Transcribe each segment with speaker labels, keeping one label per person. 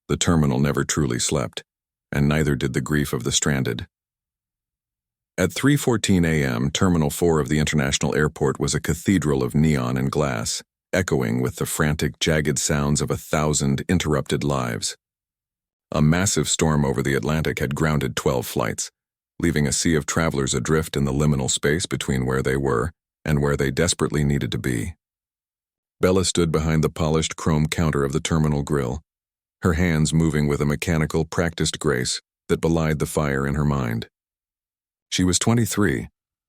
Speaker 1: The terminal never truly slept, and neither did the grief of the stranded. At 3:14 a.m., Terminal 4 of the International Airport was a cathedral of neon and glass, echoing with the frantic, jagged sounds of 1,000 interrupted lives. A massive storm over the Atlantic had grounded 12 flights, leaving a sea of travelers adrift in the liminal space between where they were and where they desperately needed to be. Bella stood behind the polished chrome counter of the terminal grill, her hands moving with a mechanical, practiced grace that belied the fire in her mind. She was 23,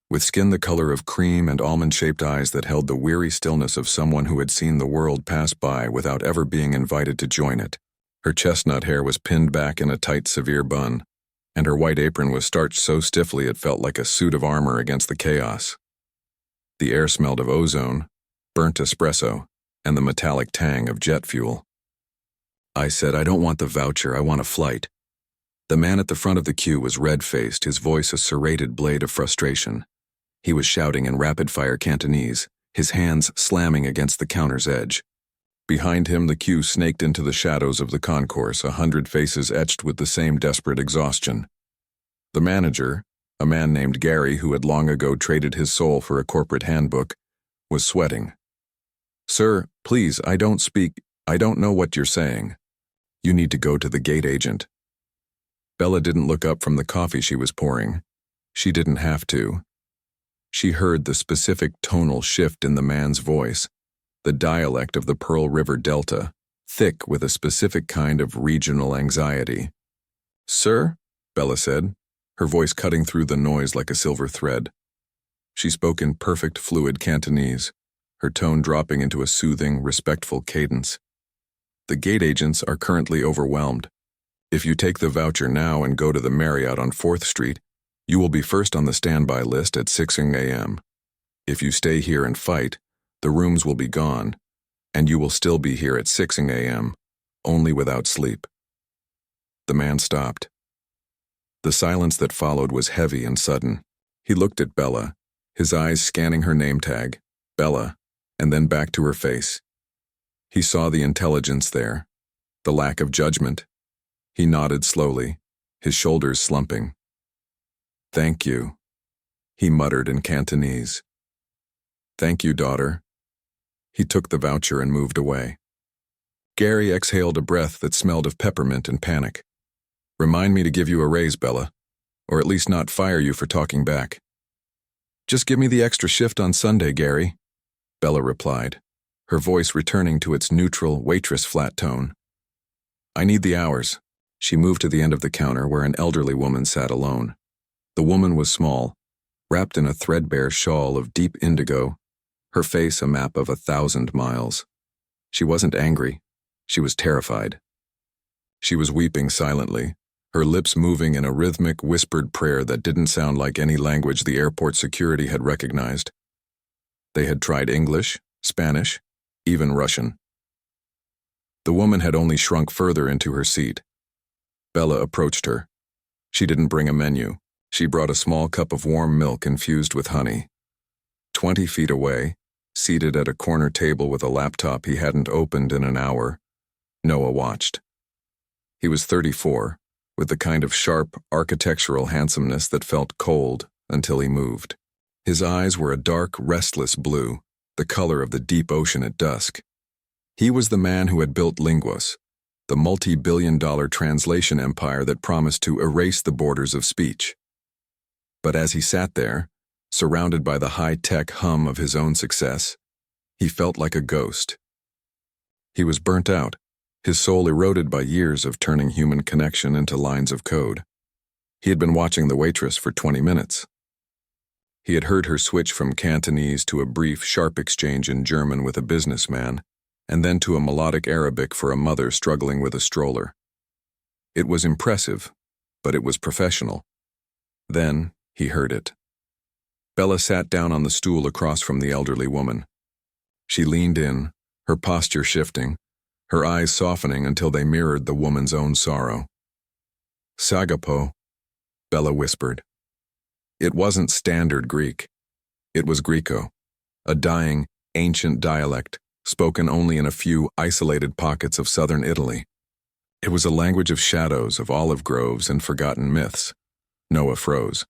Speaker 1: with skin the color of cream and almond-shaped eyes that held the weary stillness of someone who had seen the world pass by without ever being invited to join it. Her chestnut hair was pinned back in a tight, severe bun, and her white apron was starched so stiffly it felt like a suit of armor against the chaos. The air smelled of ozone, burnt espresso, and the metallic tang of jet fuel. I said, "I don't want the voucher, I want a flight." The man at the front of the queue was red-faced, his voice a serrated blade of frustration. He was shouting in rapid-fire Cantonese, his hands slamming against the counter's edge. Behind him, the queue snaked into the shadows of the concourse, 100 faces etched with the same desperate exhaustion. The manager, a man named Gary who had long ago traded his soul for a corporate handbook, was sweating. "Sir, please, I don't know what you're saying. You need to go to the gate agent." Bella didn't look up from the coffee she was pouring. She didn't have to. She heard the specific tonal shift in the man's voice, the dialect of the Pearl River Delta, thick with a specific kind of regional anxiety. "Sir?" Bella said, her voice cutting through the noise like a silver thread. She spoke in perfect, fluid Cantonese, her tone dropping into a soothing, respectful cadence. "The gate agents are currently overwhelmed. If you take the voucher now and go to the Marriott on 4th Street, you will be first on the standby list at 6 a.m. If you stay here and fight, the rooms will be gone, and you will still be here at 6 a.m., only without sleep." The man stopped. The silence that followed was heavy and sudden. He looked at Bella, his eyes scanning her name tag, Bella, and then back to her face. He saw the intelligence there, the lack of judgment. He nodded slowly, his shoulders slumping. "Thank you," he muttered in Cantonese. "Thank you, daughter." He took the voucher and moved away. Gary exhaled a breath that smelled of peppermint and panic. "Remind me to give you a raise, Bella, or at least not fire you for talking back." "Just give me the extra shift on Sunday, Gary," Bella replied, her voice returning to its neutral, waitress flat tone. "I need the hours." She moved to the end of the counter where an elderly woman sat alone. The woman was small, wrapped in a threadbare shawl of deep indigo, her face a map of 1,000 miles. She wasn't angry. She was terrified. She was weeping silently, her lips moving in a rhythmic, whispered prayer that didn't sound like any language the airport security had recognized. They had tried English, Spanish, even Russian. The woman had only shrunk further into her seat. Bella approached her. She didn't bring a menu. She brought a small cup of warm milk infused with honey. 20 feet away, seated at a corner table with a laptop he hadn't opened in an hour, Noah watched. He was 34, with the kind of sharp, architectural handsomeness that felt cold until he moved. His eyes were a dark, restless blue, the color of the deep ocean at dusk. He was the man who had built Linguas, the multi-billion-dollar translation empire that promised to erase the borders of speech. But as he sat there, surrounded by the high-tech hum of his own success, he felt like a ghost. He was burnt out, his soul eroded by years of turning human connection into lines of code. He had been watching the waitress for 20 minutes. He had heard her switch from Cantonese to a brief, sharp exchange in German with a businessman, and then to a melodic Arabic for a mother struggling with a stroller. It was impressive, but it was professional. Then he heard it. Bella sat down on the stool across from the elderly woman. She leaned in, her posture shifting, her eyes softening until they mirrored the woman's own sorrow. "Sagapo," Bella whispered. It wasn't standard Greek. It was Greco, a dying, ancient dialect spoken only in a few isolated pockets of southern Italy. It was a language of shadows, of olive groves, and forgotten myths. Noah froze.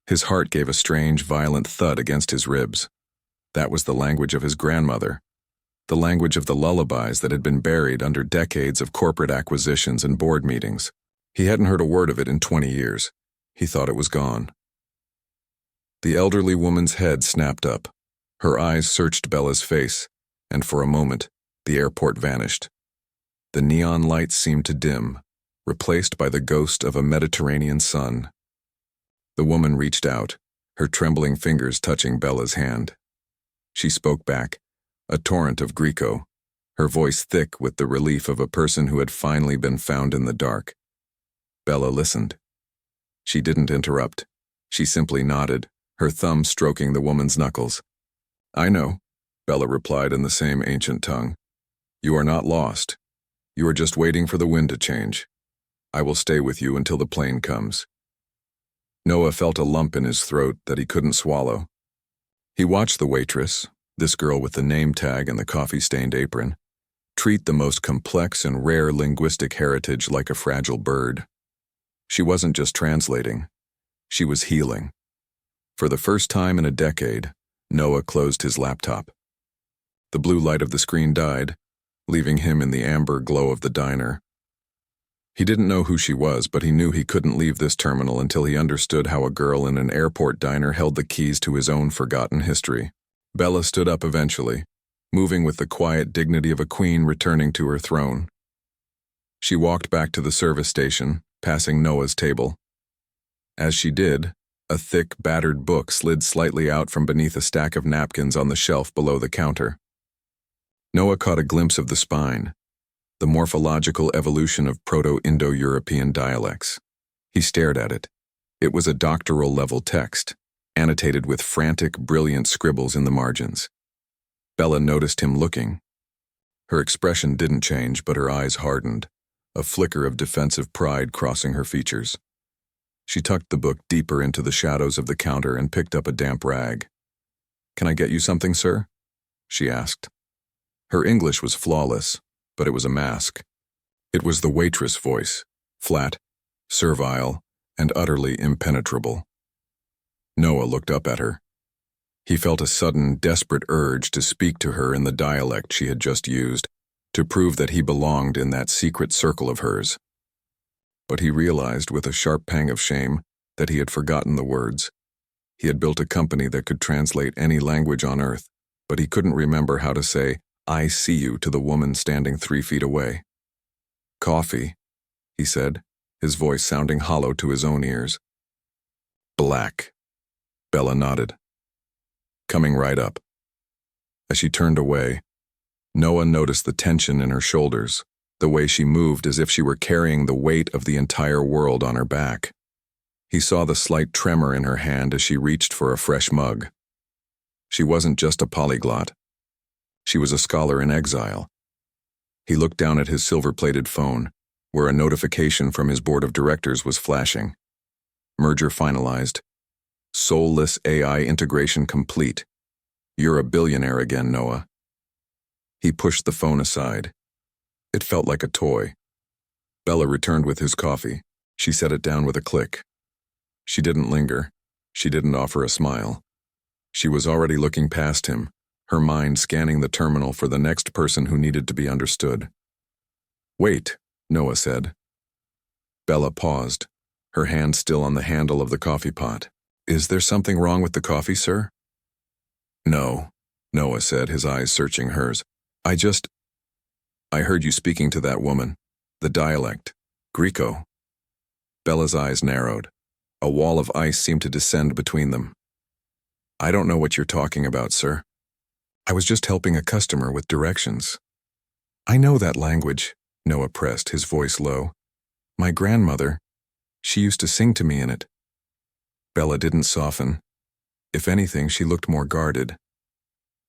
Speaker 1: His heart gave a strange, violent thud against his ribs. That was the language of his grandmother, the language of the lullabies that had been buried under decades of corporate acquisitions and board meetings. He hadn't heard a word of it in 20 years. He thought it was gone. The elderly woman's head snapped up. Her eyes searched Bella's face, and for a moment, the airport vanished. The neon lights seemed to dim, replaced by the ghost of a Mediterranean sun. The woman reached out, her trembling fingers touching Bella's hand. She spoke back, a torrent of Greco, her voice thick with the relief of a person who had finally been found in the dark. Bella listened. She didn't interrupt. She simply nodded, her thumb stroking the woman's knuckles. "I know," Bella replied in the same ancient tongue. "You are not lost. You are just waiting for the wind to change. I will stay with you until the plane comes." Noah felt a lump in his throat that he couldn't swallow. He watched the waitress, this girl with the name tag and the coffee-stained apron, treat the most complex and rare linguistic heritage like a fragile bird. She wasn't just translating. She was healing. For the first time in a decade, Noah closed his laptop. The blue light of the screen died, leaving him in the amber glow of the diner. He didn't know who she was, but he knew he couldn't leave this terminal until he understood how a girl in an airport diner held the keys to his own forgotten history. Bella stood up eventually, moving with the quiet dignity of a queen returning to her throne. She walked back to the service station, passing Noah's table. As she did, a thick, battered book slid slightly out from beneath a stack of napkins on the shelf below the counter. Noah caught a glimpse of the spine, the morphological evolution of Proto-Indo-European dialects. He stared at it. It was a doctoral-level text, annotated with frantic, brilliant scribbles in the margins. Bella noticed him looking. Her expression didn't change, but her eyes hardened, a flicker of defensive pride crossing her features. She tucked the book deeper into the shadows of the counter and picked up a damp rag. "Can I get you something, sir?" she asked. Her English was flawless, but it was a mask. It was the waitress' voice, flat, servile, and utterly impenetrable. Noah looked up at her. He felt a sudden, desperate urge to speak to her in the dialect she had just used, to prove that he belonged in that secret circle of hers. But he realized with a sharp pang of shame that he had forgotten the words. He had built a company that could translate any language on earth, but he couldn't remember how to say, "I see you," to the woman standing 3 feet away. "Coffee," he said, his voice sounding hollow to his own ears. "Black." Bella nodded. "Coming right up." As she turned away, Noah noticed the tension in her shoulders, the way she moved as if she were carrying the weight of the entire world on her back. He saw the slight tremor in her hand as she reached for a fresh mug. She wasn't just a polyglot. She was a scholar in exile. He looked down at his silver-plated phone, where a notification from his board of directors was flashing. Merger finalized. Soulless AI integration complete. You're a billionaire again, Noah. He pushed the phone aside. It felt like a toy. Bella returned with his coffee. She set it down with a click. She didn't linger. She didn't offer a smile. She was already looking past him, her mind scanning the terminal for the next person who needed to be understood. "Wait," Noah said. Bella paused, her hand still on the handle of the coffee pot. "Is there something wrong with the coffee, sir?" "No," Noah said, his eyes searching hers. I heard you speaking to that woman. The dialect. Greco." Bella's eyes narrowed. A wall of ice seemed to descend between them. "I don't know what you're talking about, sir. I was just helping a customer with directions." "I know that language," Noah pressed, his voice low. "My grandmother, she used to sing to me in it." Bella didn't soften. If anything, she looked more guarded.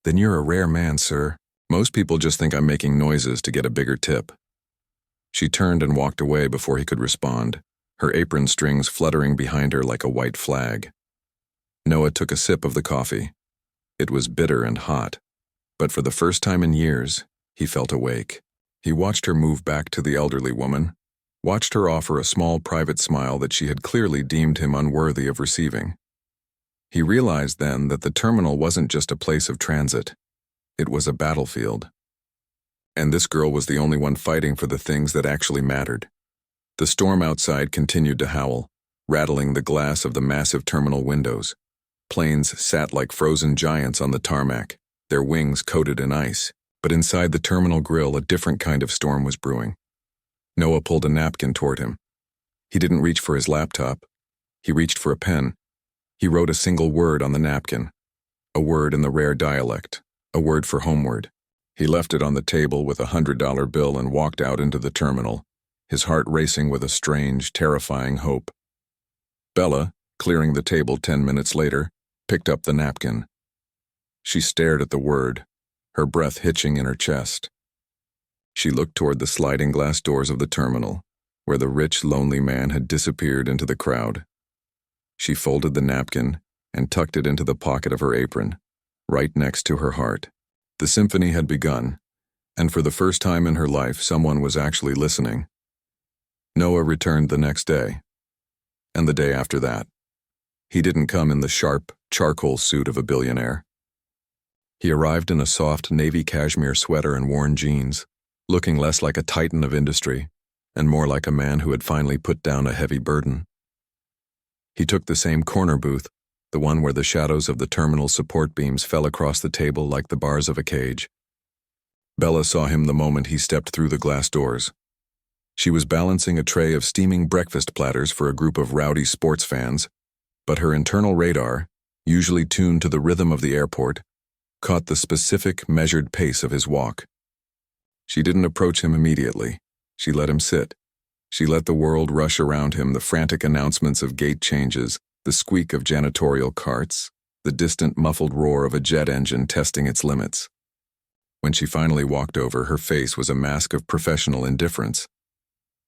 Speaker 1: "Then you're a rare man, sir. Most people just think I'm making noises to get a bigger tip." She turned and walked away before he could respond, her apron strings fluttering behind her like a white flag. Noah took a sip of the coffee. It was bitter and hot, but for the first time in years, he felt awake. He watched her move back to the elderly woman, watched her offer a small private smile that she had clearly deemed him unworthy of receiving. He realized then that the terminal wasn't just a place of transit. It was a battlefield. And this girl was the only one fighting for the things that actually mattered. The storm outside continued to howl, rattling the glass of the massive terminal windows. Planes sat like frozen giants on the tarmac, their wings coated in ice. But inside the terminal grill, a different kind of storm was brewing. Noah pulled a napkin toward him. He didn't reach for his laptop. He reached for a pen. He wrote a single word on the napkin, a word in the rare dialect, a word for homeward. He left it on the table with $100 bill and walked out into the terminal, his heart racing with a strange, terrifying hope. Bella, clearing the table 10 minutes later, picked up the napkin. She stared at the word, her breath hitching in her chest. She looked toward the sliding glass doors of the terminal, where the rich, lonely man had disappeared into the crowd. She folded the napkin and tucked it into the pocket of her apron, right next to her heart. The symphony had begun, and for the first time in her life, someone was actually listening. Noah returned the next day, and the day after that. He didn't come in the sharp, charcoal suit of a billionaire. He arrived in a soft navy cashmere sweater and worn jeans, looking less like a titan of industry and more like a man who had finally put down a heavy burden. He took the same corner booth, the one where the shadows of the terminal support beams fell across the table like the bars of a cage. Bella saw him the moment he stepped through the glass doors. She was balancing a tray of steaming breakfast platters for a group of rowdy sports fans, but her internal radar, usually tuned to the rhythm of the airport, caught the specific, measured pace of his walk. She didn't approach him immediately. She let him sit. She let the world rush around him, the frantic announcements of gate changes, the squeak of janitorial carts, the distant muffled roar of a jet engine testing its limits. When she finally walked over, her face was a mask of professional indifference.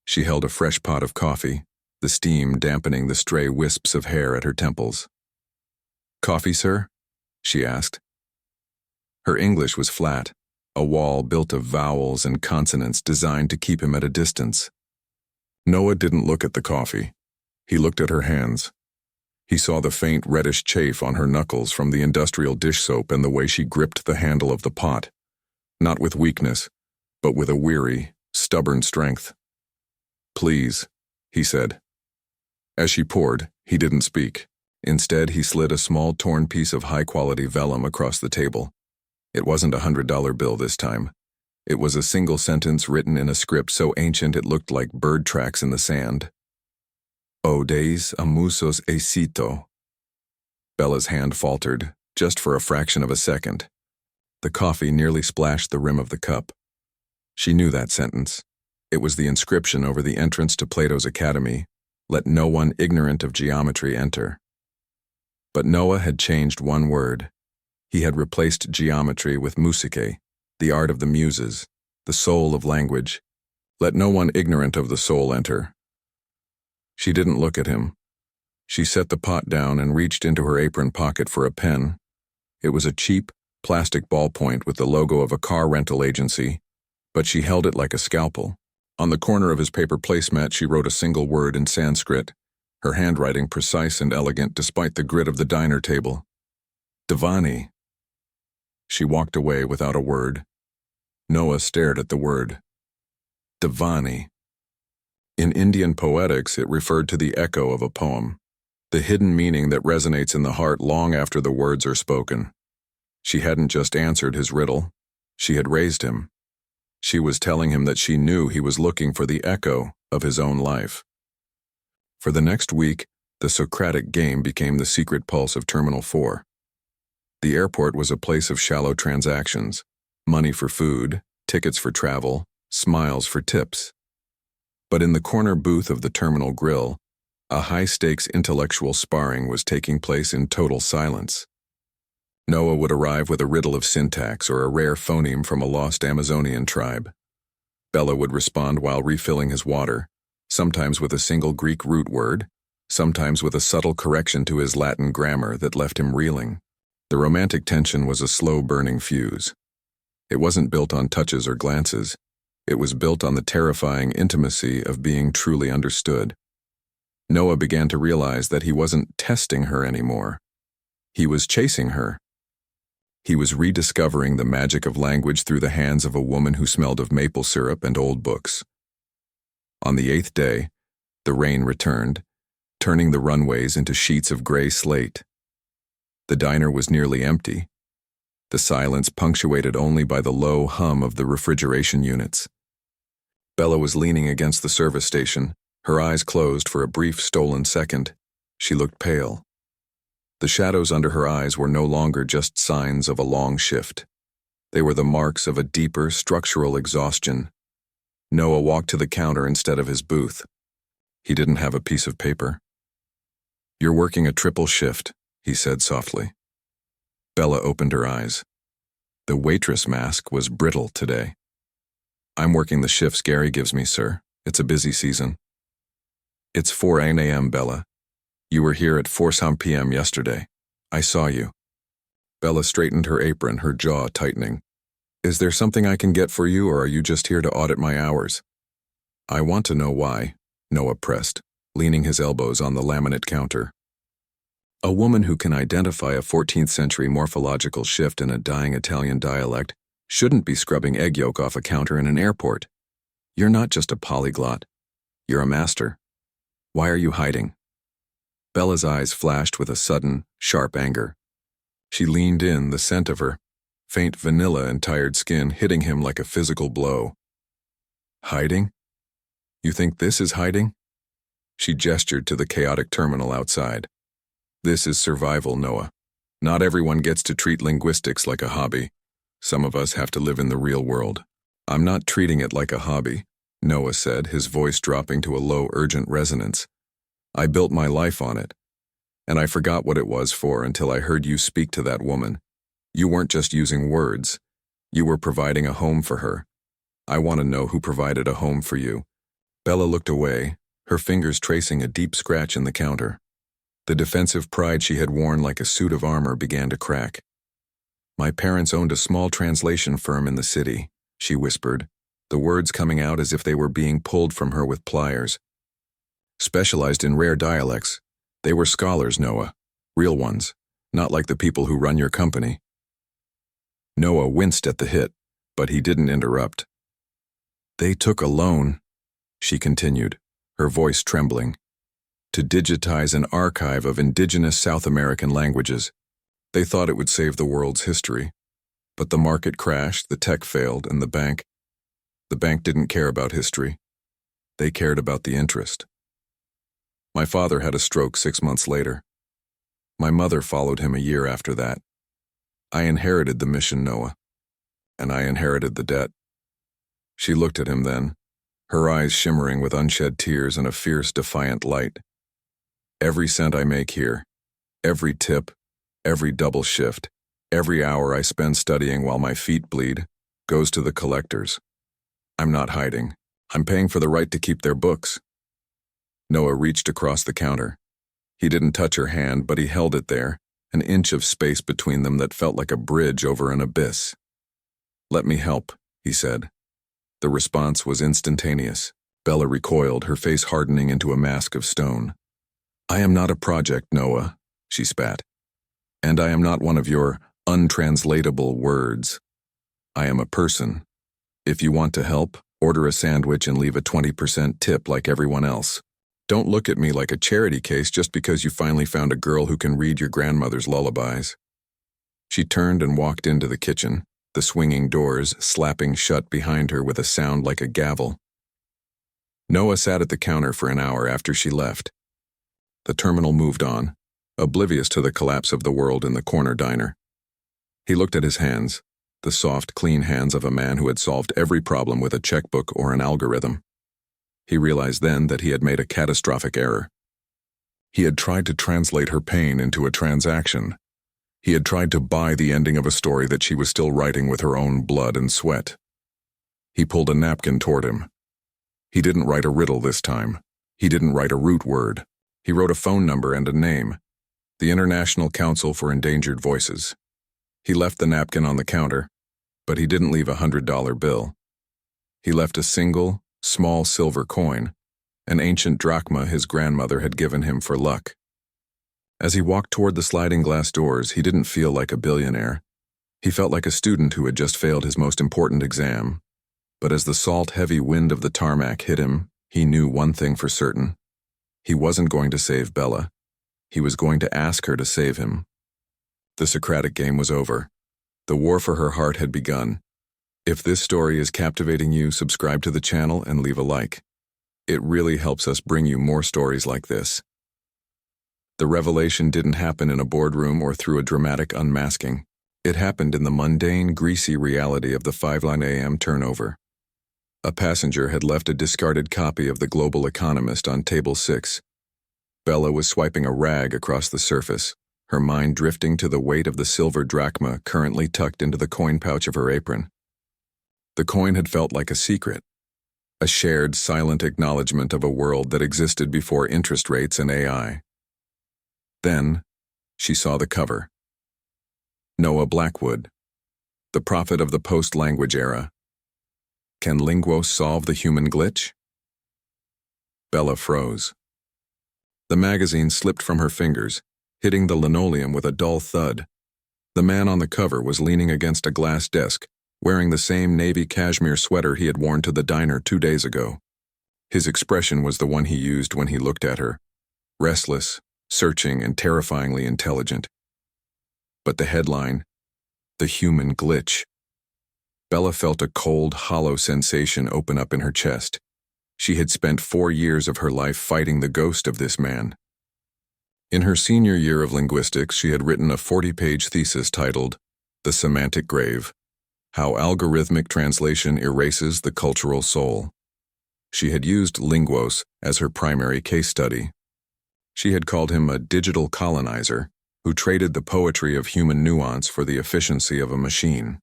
Speaker 1: She held a fresh pot of coffee, the steam dampening the stray wisps of hair at her temples. "Coffee, sir?" she asked. Her English was flat, a wall built of vowels and consonants designed to keep him at a distance. Noah didn't look at the coffee. He looked at her hands. He saw the faint reddish chafe on her knuckles from the industrial dish soap and the way she gripped the handle of the pot, not with weakness, but with a weary, stubborn strength. "Please," he said. As she poured, he didn't speak. Instead, he slid a small torn piece of high-quality vellum across the table. It wasn't a $100 bill this time. It was a single sentence written in a script so ancient it looked like bird tracks in the sand. "Odeis amusos esito." Bella's hand faltered, just for a fraction of a second. The coffee nearly splashed the rim of the cup. She knew that sentence. It was the inscription over the entrance to Plato's Academy, "Let no one ignorant of geometry enter." But Noah had changed one word. He had replaced geometry with musike, the art of the muses, the soul of language. Let no one ignorant of the soul enter. She didn't look at him. She set the pot down and reached into her apron pocket for a pen. It was a cheap, plastic ballpoint with the logo of a car rental agency, but she held it like a scalpel. On the corner of his paper placemat, she wrote a single word in Sanskrit, her handwriting precise and elegant despite the grit of the diner table. "Divani." She walked away without a word. Noah stared at the word. Divani. In Indian poetics, it referred to the echo of a poem, the hidden meaning that resonates in the heart long after the words are spoken. She hadn't just answered his riddle. She had raised him. She was telling him that she knew he was looking for the echo of his own life. For the next week, the Socratic game became the secret pulse of Terminal 4. The airport was a place of shallow transactions, money for food, tickets for travel, smiles for tips. But in the corner booth of the terminal grill, a high-stakes intellectual sparring was taking place in total silence. Noah would arrive with a riddle of syntax or a rare phoneme from a lost Amazonian tribe. Bella would respond while refilling his water, sometimes with a single Greek root word, sometimes with a subtle correction to his Latin grammar that left him reeling. The romantic tension was a slow-burning fuse. It wasn't built on touches or glances. It was built on the terrifying intimacy of being truly understood. Noah began to realize that he wasn't testing her anymore. He was chasing her. He was rediscovering the magic of language through the hands of a woman who smelled of maple syrup and old books. On the 8th day, the rain returned, turning the runways into sheets of gray slate. The diner was nearly empty, the silence punctuated only by the low hum of the refrigeration units. Bella was leaning against the service station, her eyes closed for a brief stolen second. She looked pale. The shadows under her eyes were no longer just signs of a long shift. They were the marks of a deeper structural exhaustion. Noah walked to the counter instead of his booth. He didn't have a piece of paper. "You're working a triple shift," he said softly. Bella opened her eyes. The waitress mask was brittle today. "I'm working the shifts Gary gives me, sir. It's a busy season." "It's 4 a.m., Bella. You were here at 4 p.m. yesterday. I saw you." Bella straightened her apron, her jaw tightening. "Is there something I can get for you, or are you just here to audit my hours?" "I want to know why," Noah pressed, leaning his elbows on the laminate counter. A woman who can identify a 14th century morphological shift in a dying Italian dialect shouldn't be scrubbing egg yolk off a counter in an airport. You're not just a polyglot. You're a master. Why are you hiding? Bella's eyes flashed with a sudden, sharp anger. She leaned in, the scent of her, faint vanilla and tired skin hitting him like a physical blow. "Hiding? You think this is hiding?" She gestured to the chaotic terminal outside. "This is survival, Noah. Not everyone gets to treat linguistics like a hobby. Some of us have to live in the real world." "I'm not treating it like a hobby," Noah said, his voice dropping to a low, urgent resonance. "I built my life on it, and I forgot what it was for until I heard you speak to that woman. You weren't just using words. You were providing a home for her. I want to know who provided a home for you." Bella looked away, her fingers tracing a deep scratch in the counter. The defensive pride she had worn like a suit of armor began to crack. "My parents owned a small translation firm in the city," she whispered, the words coming out as if they were being pulled from her with pliers. "Specialized in rare dialects. They were scholars, Noah. Real ones, not like the people who run your company." Noah winced at the hit, but he didn't interrupt. "They took a loan," she continued, her voice trembling, "to digitize an archive of indigenous South American languages. They thought it would save the world's history. But the market crashed, the tech failed, and the bank didn't care about history. They cared about the interest. My father had a stroke 6 months later. My mother followed him a year after that. I inherited the mission, Noah, and I inherited the debt." She looked at him then, her eyes shimmering with unshed tears and a fierce, defiant light. "Every cent I make here, every tip, every double shift, every hour I spend studying while my feet bleed, goes to the collectors. I'm not hiding. I'm paying for the right to keep their books." Noah reached across the counter. He didn't touch her hand, but he held it there, an inch of space between them that felt like a bridge over an abyss. "Let me help," he said. The response was instantaneous. Bella recoiled, her face hardening into a mask of stone. "I am not a project, Noah," she spat. "And I am not one of your untranslatable words. I am a person. If you want to help, order a sandwich and leave a 20% tip like everyone else. Don't look at me like a charity case just because you finally found a girl who can read your grandmother's lullabies." She turned and walked into the kitchen, the swinging doors slapping shut behind her with a sound like a gavel. Noah sat at the counter for an hour after she left. The terminal moved on, oblivious to the collapse of the world in the corner diner. He looked at his hands, the soft, clean hands of a man who had solved every problem with a checkbook or an algorithm. He realized then that he had made a catastrophic error. He had tried to translate her pain into a transaction. He had tried to buy the ending of a story that she was still writing with her own blood and sweat. He pulled a napkin toward him. He didn't write a riddle this time. He didn't write a root word. He wrote a phone number and a name, the International Council for Endangered Voices. He left the napkin on the counter, but he didn't leave a $100 bill. He left a single, small silver coin, an ancient drachma his grandmother had given him for luck. As he walked toward the sliding glass doors, he didn't feel like a billionaire. He felt like a student who had just failed his most important exam. But as the salt-heavy wind of the tarmac hit him, he knew one thing for certain. He wasn't going to save Bella. He was going to ask her to save him. The Socratic game was over. The war for her heart had begun. If this story is captivating you, subscribe to the channel and leave a like. It really helps us bring you more stories like this. The revelation didn't happen in a boardroom or through a dramatic unmasking. It happened in the mundane, greasy reality of the 5:09 a.m. turnover. A passenger had left a discarded copy of The Global Economist on table 6. Bella was swiping a rag across the surface, her mind drifting to the weight of the silver drachma currently tucked into the coin pouch of her apron. The coin had felt like a secret, a shared, silent acknowledgement of a world that existed before interest rates and AI. Then, she saw the cover. Noah Blackwood, the prophet of the post-language era. Can Linguos solve the human glitch? Bella froze. The magazine slipped from her fingers, hitting the linoleum with a dull thud. The man on the cover was leaning against a glass desk, wearing the same navy cashmere sweater he had worn to the diner 2 days ago. His expression was the one he used when he looked at her, restless, searching, and terrifyingly intelligent. But the headline, "The Human Glitch." Bella felt a cold, hollow sensation open up in her chest. She had spent 4 years of her life fighting the ghost of this man. In her senior year of linguistics, she had written a 40-page thesis titled, "The Semantic Grave: How Algorithmic Translation Erases the Cultural Soul." She had used Linguos as her primary case study. She had called him a digital colonizer who traded the poetry of human nuance for the efficiency of a machine.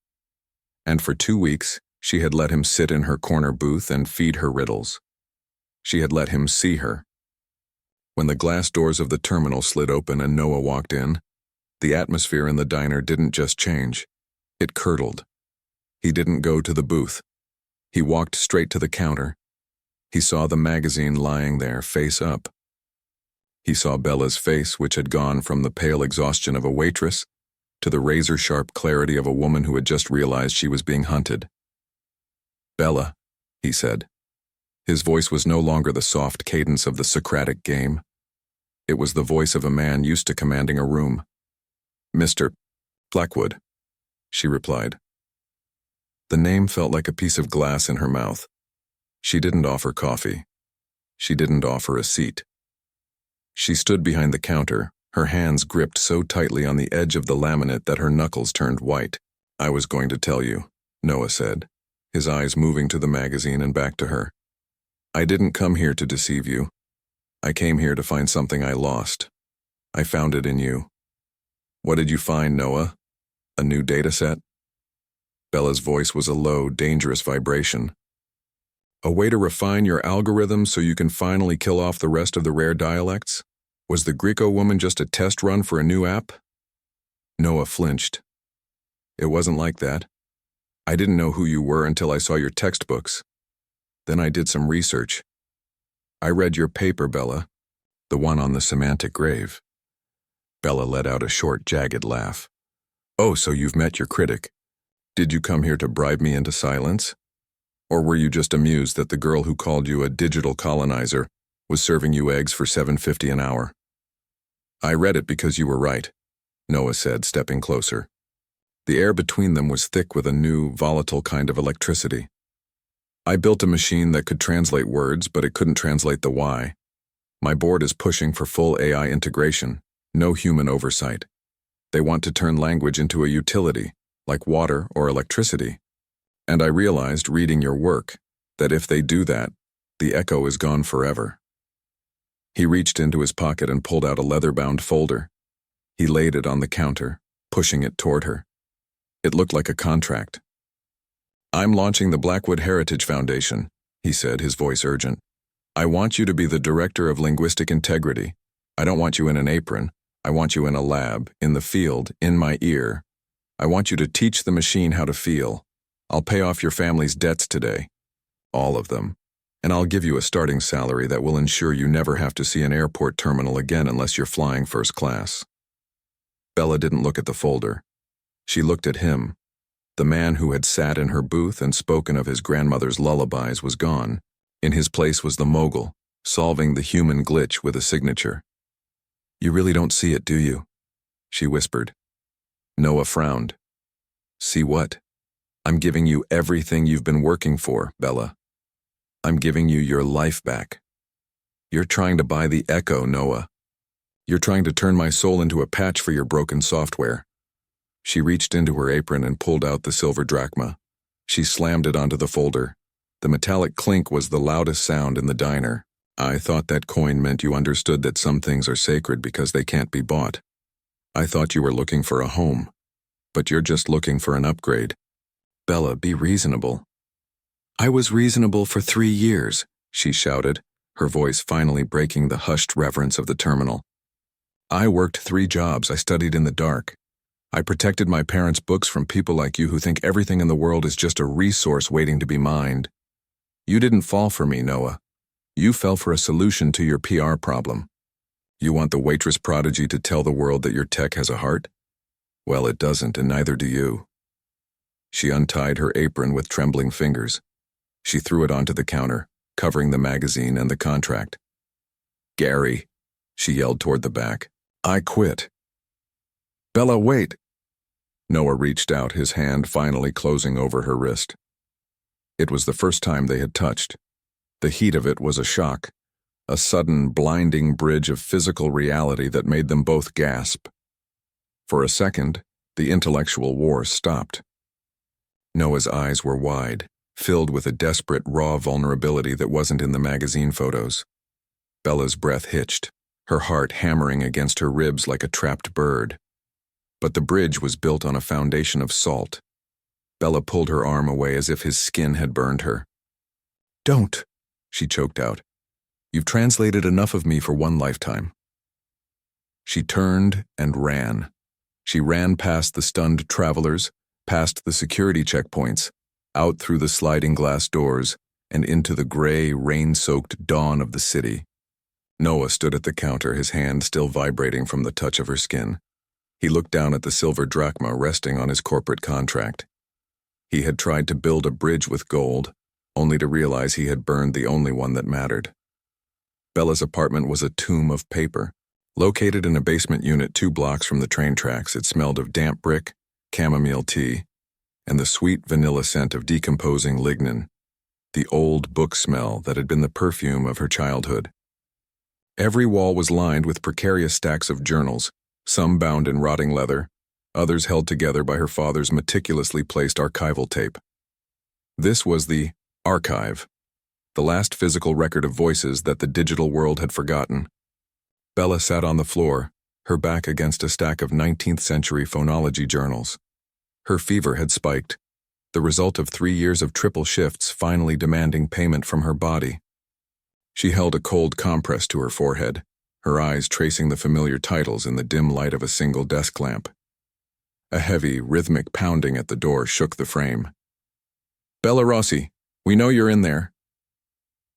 Speaker 1: And for 2 weeks, she had let him sit in her corner booth and feed her riddles. She had let him see her. When the glass doors of the terminal slid open and Noah walked in, the atmosphere in the diner didn't just change. It curdled. He didn't go to the booth. He walked straight to the counter. He saw the magazine lying there, face up. He saw Bella's face, which had gone from the pale exhaustion of a waitress to the razor-sharp clarity of a woman who had just realized she was being hunted. "Bella," he said. His voice was no longer the soft cadence of the Socratic game. It was the voice of a man used to commanding a room. "Mr. Blackwood," she replied. The name felt like a piece of glass in her mouth. She didn't offer coffee. She didn't offer a seat. She stood behind the counter, her hands gripped so tightly on the edge of the laminate that her knuckles turned white. "I was going to tell you," Noah said, his eyes moving to the magazine and back to her. "I didn't come here to deceive you. I came here to find something I lost. I found it in you." "What did you find, Noah? A new data set?" Bella's voice was a low, dangerous vibration. "A way to refine your algorithms so you can finally kill off the rest of the rare dialects? Was the Greco woman just a test run for a new app?" Noah flinched. "It wasn't like that. I didn't know who you were until I saw your textbooks. Then I did some research. I read your paper, Bella, the one on the semantic grave." Bella let out a short, jagged laugh. "Oh, so you've met your critic. Did you come here to bribe me into silence? Or were you just amused that the girl who called you a digital colonizer was serving you eggs for $7.50 an hour?" "I read it because you were right," Noah said, stepping closer. The air between them was thick with a new, volatile kind of electricity. "I built a machine that could translate words, but it couldn't translate the why. My board is pushing for full AI integration, no human oversight. They want to turn language into a utility, like water or electricity. And I realized, reading your work, that if they do that, the echo is gone forever." He reached into his pocket and pulled out a leather-bound folder. He laid it on the counter, pushing it toward her. It looked like a contract. "I'm launching the Blackwood Heritage Foundation," he said, his voice urgent. "I want you to be the director of linguistic integrity. I don't want you in an apron. I want you in a lab, in the field, in my ear. I want you to teach the machine how to feel. I'll pay off your family's debts today. All of them. And I'll give you a starting salary that will ensure you never have to see an airport terminal again unless you're flying first class. Bella didn't look at the folder. She looked at him. The man who had sat in her booth and spoken of his grandmother's lullabies was gone. In his place was the mogul, solving the human glitch with a signature. "You really don't see it, do you?" she whispered. Noah frowned. "See what? I'm giving you everything you've been working for, Bella. I'm giving you your life back. You're trying to buy the Echo, Noah. You're trying to turn my soul into a patch for your broken software." She reached into her apron and pulled out the silver drachma. She slammed it onto the folder. The metallic clink was the loudest sound in the diner. "I thought that coin meant you understood that some things are sacred because they can't be bought. I thought you were looking for a home. But you're just looking for an upgrade. Bella, be reasonable." "I was reasonable for 3 years," she shouted, her voice finally breaking the hushed reverence of the terminal. "I worked 3 jobs. I studied in the dark. I protected my parents' books from people like you who think everything in the world is just a resource waiting to be mined. You didn't fall for me, Noah. You fell for a solution to your PR problem. You want the waitress prodigy to tell the world that your tech has a heart? Well, it doesn't, and neither do you." She untied her apron with trembling fingers. She threw it onto the counter, covering the magazine and the contract. "Gary," she yelled toward the back, "I quit." "Bella, wait." Noah reached out, his hand finally closing over her wrist. It was the first time they had touched. The heat of it was a shock, a sudden, blinding bridge of physical reality that made them both gasp. For a second, the intellectual war stopped. Noah's eyes were wide, filled with a desperate, raw vulnerability that wasn't in the magazine photos. Bella's breath hitched, her heart hammering against her ribs like a trapped bird. But the bridge was built on a foundation of salt. Bella pulled her arm away as if his skin had burned her. "Don't," she choked out. "You've translated enough of me for one lifetime." She turned and ran. She ran past the stunned travelers, past the security checkpoints, out through the sliding glass doors, and into the gray, rain-soaked dawn of the city. Noah stood at the counter, his hand still vibrating from the touch of her skin. He looked down at the silver drachma resting on his corporate contract. He had tried to build a bridge with gold, only to realize he had burned the only one that mattered. Bella's apartment was a tomb of paper. Located in a basement unit 2 blocks from the train tracks, it smelled of damp brick, chamomile tea, and the sweet vanilla scent of decomposing lignin, the old book smell that had been the perfume of her childhood. Every wall was lined with precarious stacks of journals, some bound in rotting leather, others held together by her father's meticulously placed archival tape. This was the archive, the last physical record of voices that the digital world had forgotten. Bella sat on the floor, her back against a stack of 19th century phonology journals. Her fever had spiked, the result of 3 years of triple shifts finally demanding payment from her body. She held a cold compress to her forehead, her eyes tracing the familiar titles in the dim light of a single desk lamp. A heavy, rhythmic pounding at the door shook the frame. "Bella Rossi, we know you're in there."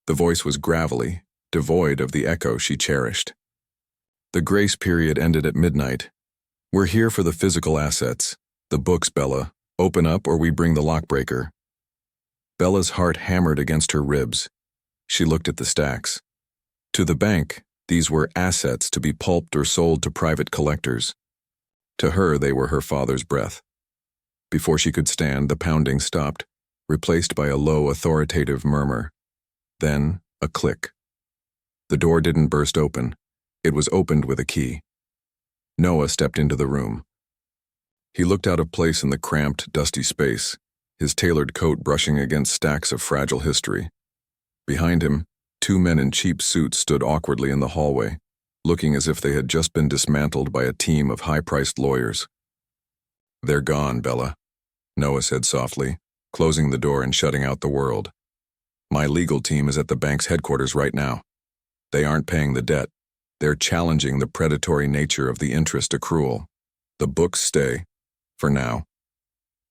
Speaker 1: The voice was gravelly, devoid of the echo she cherished. "The grace period ended at midnight. We're here for the physical assets. The books, Bella. Open up or we bring the lockbreaker." Bella's heart hammered against her ribs. She looked at the stacks. To the bank, these were assets to be pulped or sold to private collectors. To her, they were her father's breath. Before she could stand, the pounding stopped, replaced by a low, authoritative murmur. Then, a click. The door didn't burst open. It was opened with a key. Noah stepped into the room. He looked out of place in the cramped, dusty space, his tailored coat brushing against stacks of fragile history. Behind him, 2 men in cheap suits stood awkwardly in the hallway, looking as if they had just been dismantled by a team of high-priced lawyers. "They're gone, Bella," Noah said softly, closing the door and shutting out the world. "My legal team is at the bank's headquarters right now. They aren't paying the debt. They're challenging the predatory nature of the interest accrual. The books stay, for now."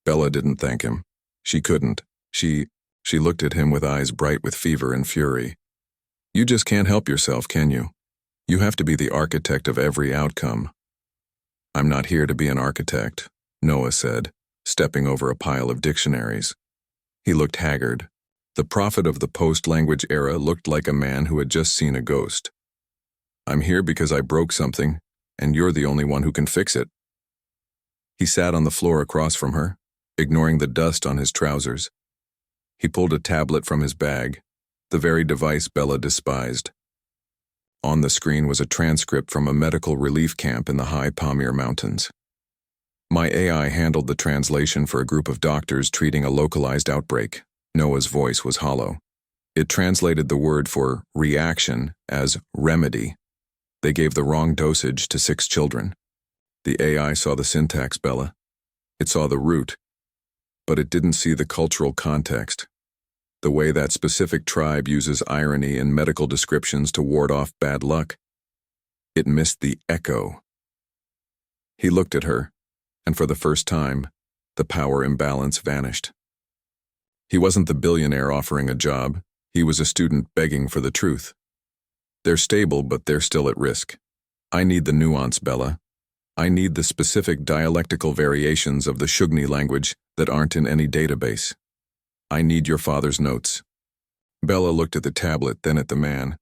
Speaker 1: Bella didn't thank him. She couldn't. She She looked at him with eyes bright with fever and fury. You just can't help yourself, can you? You have to be the architect of every outcome. I'm not here to be an architect, Noah said, stepping over a pile of dictionaries. He looked haggard. The prophet of the post-language era looked like a man who had just seen a ghost. I'm here because I broke something, and you're the only one who can fix it. He sat on the floor across from her, ignoring the dust on his trousers. He pulled a tablet from his bag, the very device Bella despised. On the screen was a transcript from a medical relief camp in the high Pamir Mountains. My AI handled the translation for a group of doctors treating a localized outbreak. Noah's voice was hollow. It translated the word for reaction as remedy. They gave the wrong dosage to 6 children. The AI saw the syntax, Bella. It saw the root. But it didn't see the cultural context. The way that specific tribe uses irony in medical descriptions to ward off bad luck. It missed the echo. He looked at her, and for the first time, the power imbalance vanished. He wasn't the billionaire offering a job. He was a student begging for the truth. They're stable, but they're still at risk. I need the nuance, Bella. I need the specific dialectical variations of the Shugni language that aren't in any database. I need your father's notes. Bella looked at the tablet, then at the man.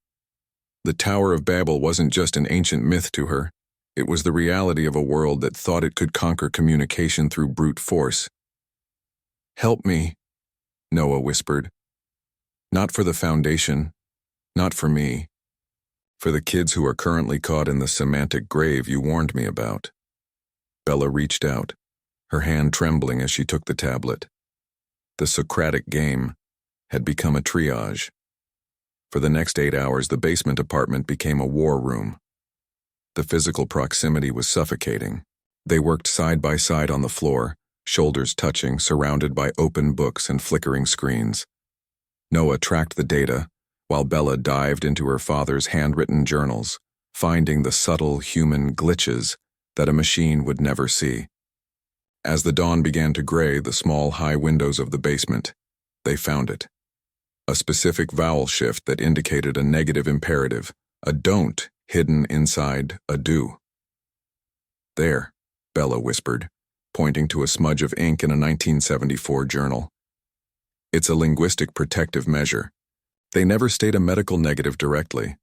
Speaker 1: The Tower of Babel wasn't just an ancient myth to her. It was the reality of a world that thought it could conquer communication through brute force. Help me, Noah whispered. Not for the Foundation, not for me. For the kids who are currently caught in the semantic grave you warned me about. Bella reached out, her hand trembling as she took the tablet. The Socratic game had become a triage. For the next 8 hours, the basement apartment became a war room. The physical proximity was suffocating. They worked side by side on the floor, shoulders touching, surrounded by open books and flickering screens. Noah tracked the data, while Bella dived into her father's handwritten journals, finding the subtle human glitches that a machine would never see. As the dawn began to gray the small high windows of the basement, they found it. A specific vowel shift that indicated a negative imperative, a don't hidden inside a do. There, Bella whispered, pointing to a smudge of ink in a 1974 journal. It's a linguistic protective measure. They never state a medical negative directly.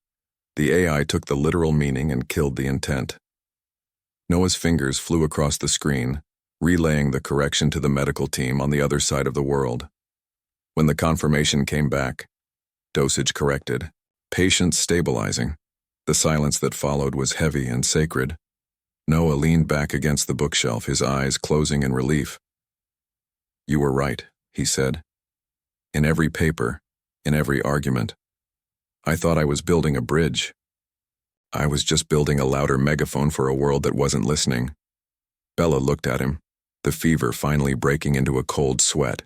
Speaker 1: The AI took the literal meaning and killed the intent. Noah's fingers flew across the screen, relaying the correction to the medical team on the other side of the world. When the confirmation came back, dosage corrected, patient stabilizing, the silence that followed was heavy and sacred. Noah leaned back against the bookshelf, his eyes closing in relief. You were right, he said. In every paper, in every argument. I thought I was building a bridge. I was just building a louder megaphone for a world that wasn't listening. Bella looked at him, the fever finally breaking into a cold sweat.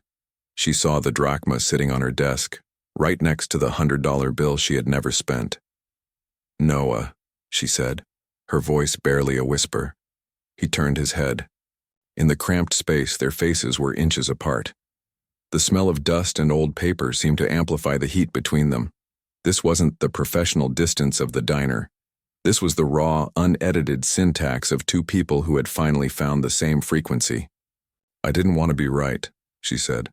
Speaker 1: She saw the drachma sitting on her desk, right next to the $100 bill she had never spent. Noah, she said, her voice barely a whisper. He turned his head. In the cramped space, their faces were inches apart. The smell of dust and old paper seemed to amplify the heat between them. This wasn't the professional distance of the diner. This was the raw, unedited syntax of 2 people who had finally found the same frequency. I didn't want to be right, she said.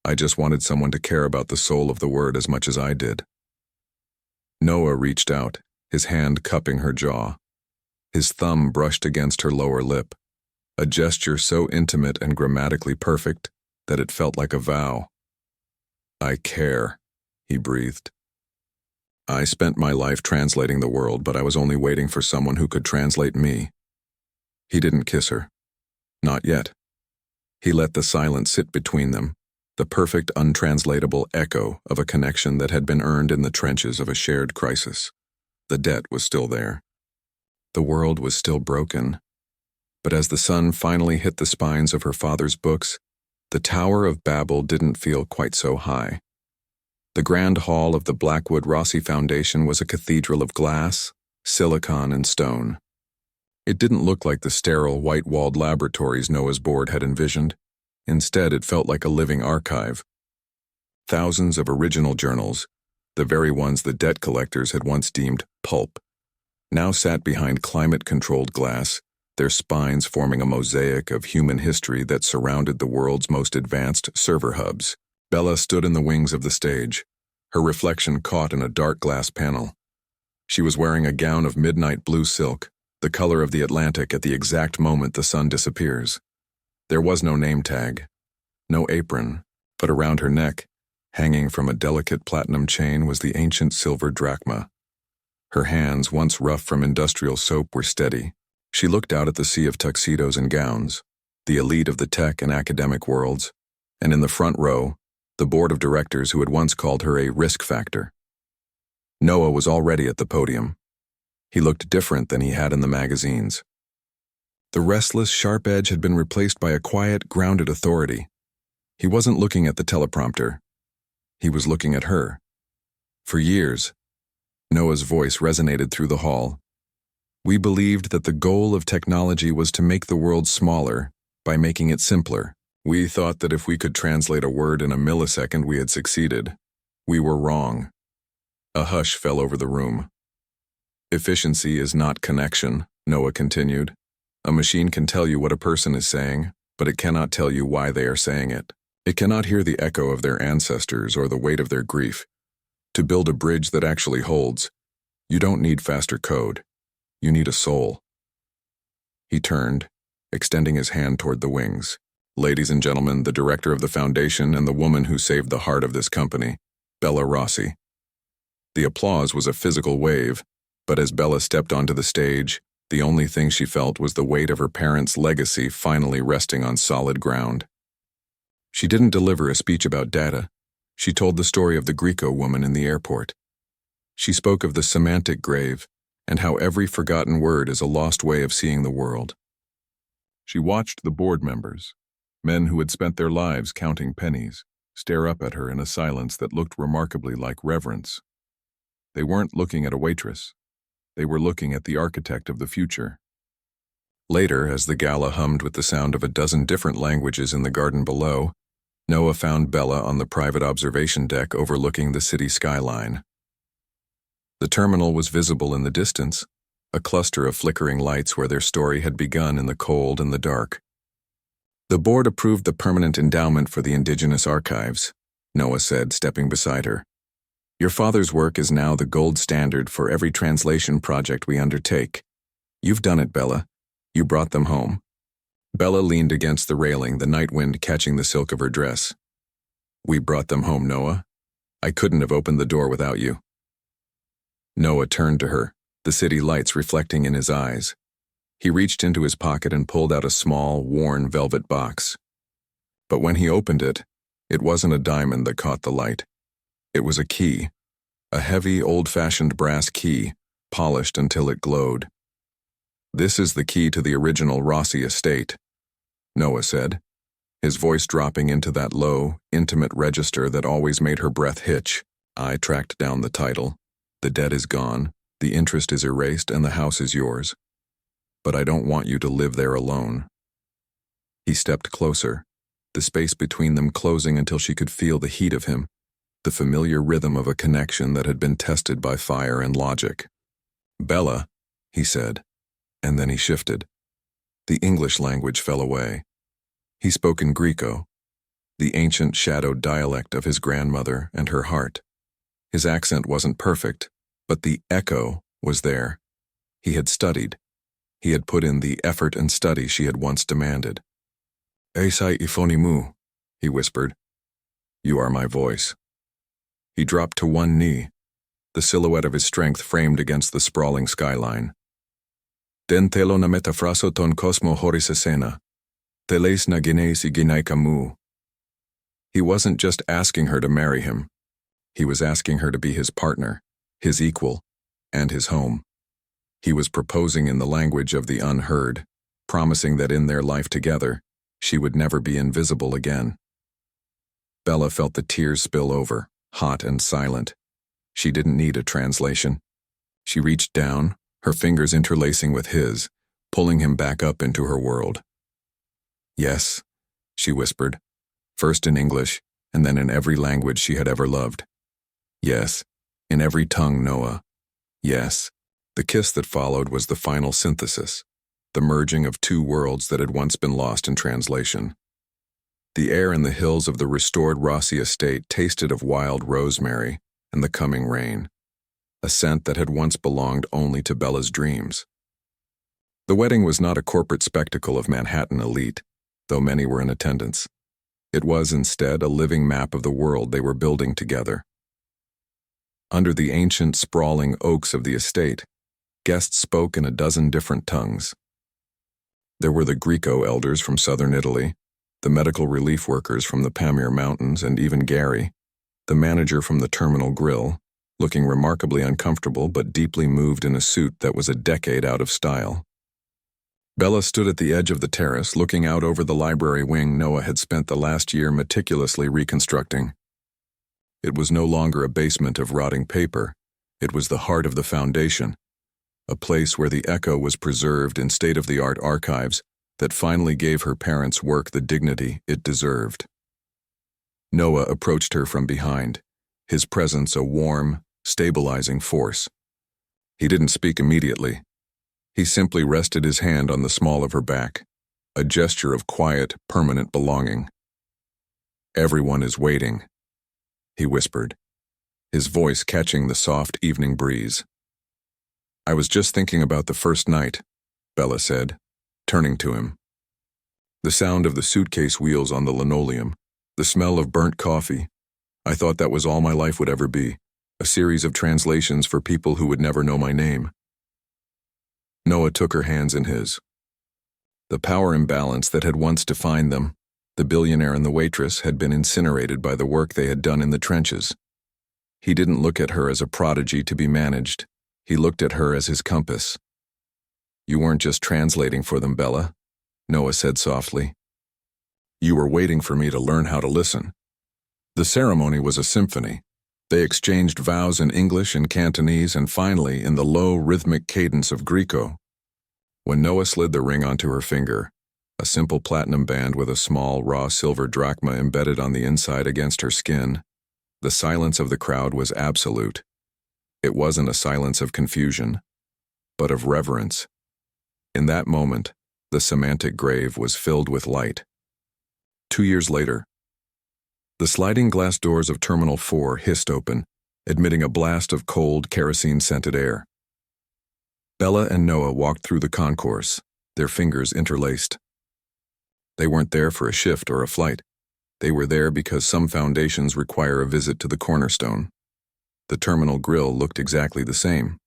Speaker 1: I just wanted someone to care about the soul of the word as much as I did. Noah reached out, his hand cupping her jaw. His thumb brushed against her lower lip, a gesture so intimate and grammatically perfect that it felt like a vow. I care, he breathed. I spent my life translating the world, but I was only waiting for someone who could translate me. He didn't kiss her. Not yet. He let the silence sit between them, the perfect untranslatable echo of a connection that had been earned in the trenches of a shared crisis. The debt was still there. The world was still broken. But as the sun finally hit the spines of her father's books, the Tower of Babel didn't feel quite so high. The grand hall of the Blackwood Rossi Foundation was a cathedral of glass, silicon, and stone. It didn't look like the sterile, white-walled laboratories Noah's board had envisioned. Instead, it felt like a living archive. Thousands of original journals, the very ones the debt collectors had once deemed pulp, now sat behind climate-controlled glass, their spines forming a mosaic of human history that surrounded the world's most advanced server hubs. Bella stood in the wings of the stage, her reflection caught in a dark glass panel. She was wearing a gown of midnight blue silk, the color of the Atlantic at the exact moment the sun disappears. There was no name tag, no apron, but around her neck, hanging from a delicate platinum chain, was the ancient silver drachma. Her hands, once rough from industrial soap, were steady. She looked out at the sea of tuxedos and gowns, the elite of the tech and academic worlds, and in the front row, the board of directors who had once called her a risk factor. Noah was already at the podium. He looked different than he had in the magazines. The restless, sharp edge had been replaced by a quiet, grounded authority. He wasn't looking at the teleprompter. He was looking at her. For years, Noah's voice resonated through the hall. We believed that the goal of technology was to make the world smaller by making it simpler. We thought that if we could translate a word in a millisecond, we had succeeded. We were wrong. A hush fell over the room. Efficiency is not connection, Noah continued. A machine can tell you what a person is saying, but it cannot tell you why they are saying it. It cannot hear the echo of their ancestors or the weight of their grief. To build a bridge that actually holds, you don't need faster code. You need a soul. He turned, extending his hand toward the wings. Ladies and gentlemen, the director of the foundation and the woman who saved the heart of this company, Bella Rossi. The applause was a physical wave, but as Bella stepped onto the stage, the only thing she felt was the weight of her parents' legacy finally resting on solid ground. She didn't deliver a speech about data. She told the story of the Greco woman in the airport. She spoke of the semantic grave and how every forgotten word is a lost way of seeing the world. She watched the board members, men who had spent their lives counting pennies, stare up at her in a silence that looked remarkably like reverence. They weren't looking at a waitress. They were looking at the architect of the future. Later, as the gala hummed with the sound of a dozen different languages in the garden below, Noah found Bella on the private observation deck overlooking the city skyline. The terminal was visible in the distance, a cluster of flickering lights where their story had begun in the cold and the dark. The board approved the permanent endowment for the Indigenous Archives, Noah said, stepping beside her. Your father's work is now the gold standard for every translation project we undertake. You've done it, Bella. You brought them home. Bella leaned against the railing, the night wind catching the silk of her dress. We brought them home, Noah. I couldn't have opened the door without you. Noah turned to her, the city lights reflecting in his eyes. He reached into his pocket and pulled out a small, worn velvet box. But when he opened it, it wasn't a diamond that caught the light. It was a key, a heavy, old-fashioned brass key, polished until it glowed. This is the key to the original Rossi estate, Noah said, his voice dropping into that low, intimate register that always made her breath hitch. I tracked down the title. The debt is gone, the interest is erased, and the house is yours. But I don't want you to live there alone. He stepped closer, the space between them closing until she could feel the heat of him, the familiar rhythm of a connection that had been tested by fire and logic. Bella, he said, and then he shifted. The English language fell away. He spoke in Greco, the ancient shadowed dialect of his grandmother and her heart. His accent wasn't perfect, but the echo was there. He had studied. He had put in the effort and study she had once demanded. Eisai ifonimu, he whispered. You are my voice. He dropped to one knee, the silhouette of his strength framed against the sprawling skyline. Den telo na metafraso ton cosmo horis esena. Teles na gineis I ginai kamu. He wasn't just asking her to marry him. He was asking her to be his partner, his equal, and his home. He was proposing in the language of the unheard, promising that in their life together, she would never be invisible again. Bella felt the tears spill over, hot and silent. She didn't need a translation. She reached down, her fingers interlacing with his, pulling him back up into her world. Yes, she whispered, first in English, and then in every language she had ever loved. Yes, in every tongue, Noah. Yes. The kiss that followed was the final synthesis, the merging of two worlds that had once been lost in translation. The air in the hills of the restored Rossi estate tasted of wild rosemary and the coming rain, a scent that had once belonged only to Bella's dreams. The wedding was not a corporate spectacle of Manhattan elite, though many were in attendance. It was instead a living map of the world they were building together. Under the ancient, sprawling oaks of the estate, guests spoke in a dozen different tongues. There were the Greco elders from southern Italy, the medical relief workers from the Pamir Mountains, and even Gary, the manager from the Terminal Grill, looking remarkably uncomfortable but deeply moved in a suit that was a decade out of style. Bella stood at the edge of the terrace, looking out over the library wing Noah had spent the last year meticulously reconstructing. It was no longer a basement of rotting paper. It was the heart of the foundation, a place where the echo was preserved in state-of-the-art archives that finally gave her parents' work the dignity it deserved. Noah approached her from behind, his presence a warm, stabilizing force. He didn't speak immediately. He simply rested his hand on the small of her back, a gesture of quiet, permanent belonging. "Everyone is waiting," he whispered, his voice catching the soft evening breeze. "I was just thinking about the first night," Bella said, turning to him. The sound of the suitcase wheels on the linoleum, the smell of burnt coffee. I thought that was all my life would ever be, a series of translations for people who would never know my name. Noah took her hands in his. The power imbalance that had once defined them, the billionaire and the waitress, had been incinerated by the work they had done in the trenches. He didn't look at her as a prodigy to be managed. He looked at her as his compass. "You weren't just translating for them, Bella," Noah said softly. "You were waiting for me to learn how to listen." The ceremony was a symphony. They exchanged vows in English and Cantonese and finally in the low, rhythmic cadence of Greco. When Noah slid the ring onto her finger, a simple platinum band with a small, raw silver drachma embedded on the inside against her skin, the silence of the crowd was absolute. It wasn't a silence of confusion, but of reverence. In that moment, the semantic grave was filled with light. 2 years later, the sliding glass doors of Terminal 4 hissed open, admitting a blast of cold, kerosene-scented air. Bella and Noah walked through the concourse, their fingers interlaced. They weren't there for a shift or a flight. They were there because some foundations require a visit to the cornerstone. The Terminal Grill looked exactly the same.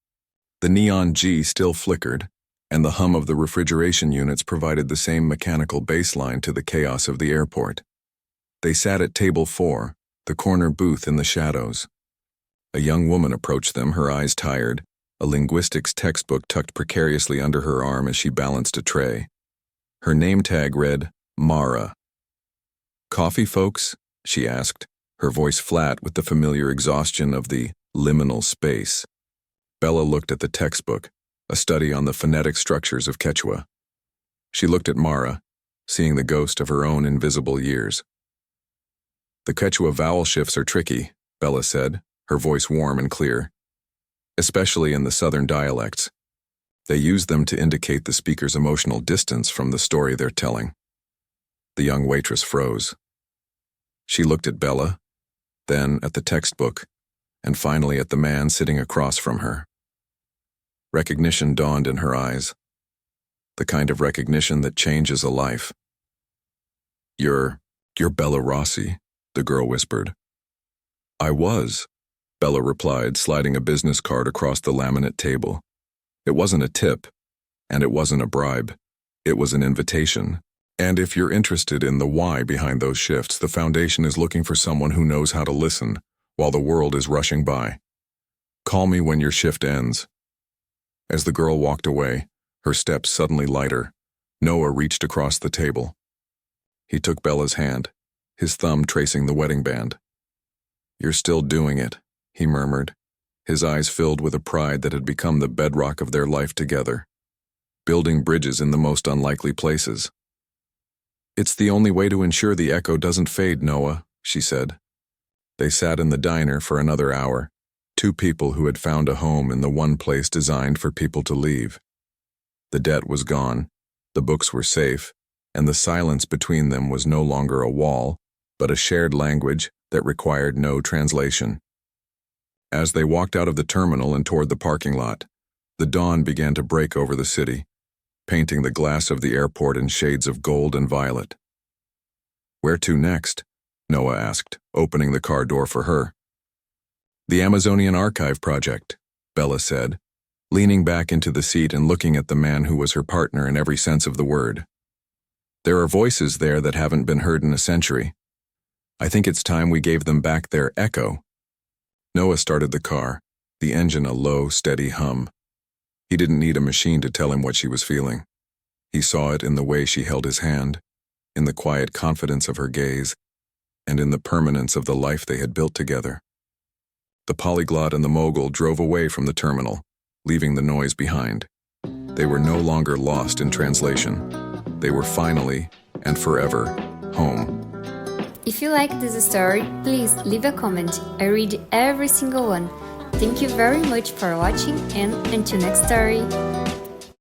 Speaker 1: The neon G still flickered, and the hum of the refrigeration units provided the same mechanical baseline to the chaos of the airport. They sat at table 4, the corner booth in the shadows. A young woman approached them, her eyes tired, a linguistics textbook tucked precariously under her arm as she balanced a tray. Her name tag read, Mara. "Coffee, folks?" she asked, her voice flat with the familiar exhaustion of the liminal space. Bella looked at the textbook, a study on the phonetic structures of Quechua. She looked at Mara, seeing the ghost of her own invisible years. "The Quechua vowel shifts are tricky," Bella said, her voice warm and clear. "Especially in the southern dialects. They use them to indicate the speaker's emotional distance from the story they're telling." The young waitress froze. She looked at Bella, then at the textbook, and finally at the man sitting across from her. Recognition dawned in her eyes, the kind of recognition that changes a life. You're Bella Rossi," the girl whispered. "I was," Bella replied, sliding a business card across the laminate table. It wasn't a tip, and it wasn't a bribe. It was an invitation. And if you're interested in the why behind those shifts, the foundation is looking for someone who knows how to listen while the world is rushing by. Call me when your shift ends." As the girl walked away, her steps suddenly lighter, Noah reached across the table. He took Bella's hand, his thumb tracing the wedding band. "You're still doing it," he murmured, his eyes filled with a pride that had become the bedrock of their life together. "Building bridges in the most unlikely places." "It's the only way to ensure the echo doesn't fade, Noah," she said. They sat in the diner for another hour, two people who had found a home in the one place designed for people to leave. The debt was gone, the books were safe, and the silence between them was no longer a wall, but a shared language that required no translation. As they walked out of the terminal and toward the parking lot, the dawn began to break over the city, painting the glass of the airport in shades of gold and violet. "Where to next?" Noah asked, opening the car door for her. "The Amazonian Archive Project," Bella said, leaning back into the seat and looking at the man who was her partner in every sense of the word. "There are voices there that haven't been heard in a century. I think it's time we gave them back their echo." Noah started the car, the engine a low, steady hum. He didn't need a machine to tell him what she was feeling. He saw it in the way she held his hand, in the quiet confidence of her gaze, and in the permanence of the life they had built together. The polyglot and the mogul drove away from the terminal, leaving the noise behind. They were no longer lost in translation. They were finally, and forever, home.
Speaker 2: If you like this story, please leave a comment. I read every single one. Thank you very much for watching, and until next story.